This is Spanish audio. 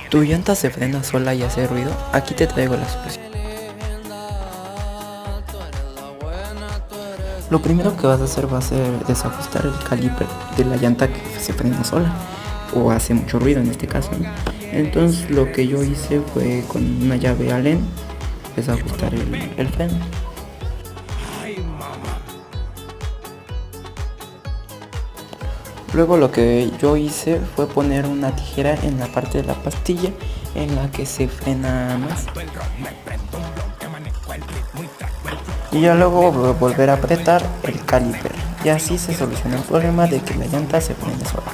¿Tu llanta se frena sola y hace ruido? Aquí te traigo la solución. Lo primero que vas a hacer va a ser desajustar el caliper de la llanta que se frena sola o hace mucho ruido en este caso, ¿no? Entonces lo que yo hice fue con una llave Allen desajustar el freno. Luego lo que yo hice fue poner una tijera en la parte de la pastilla en la que se frena más. Y ya luego volver a apretar el caliper. Y así se soluciona el problema de que la llanta se frene sola.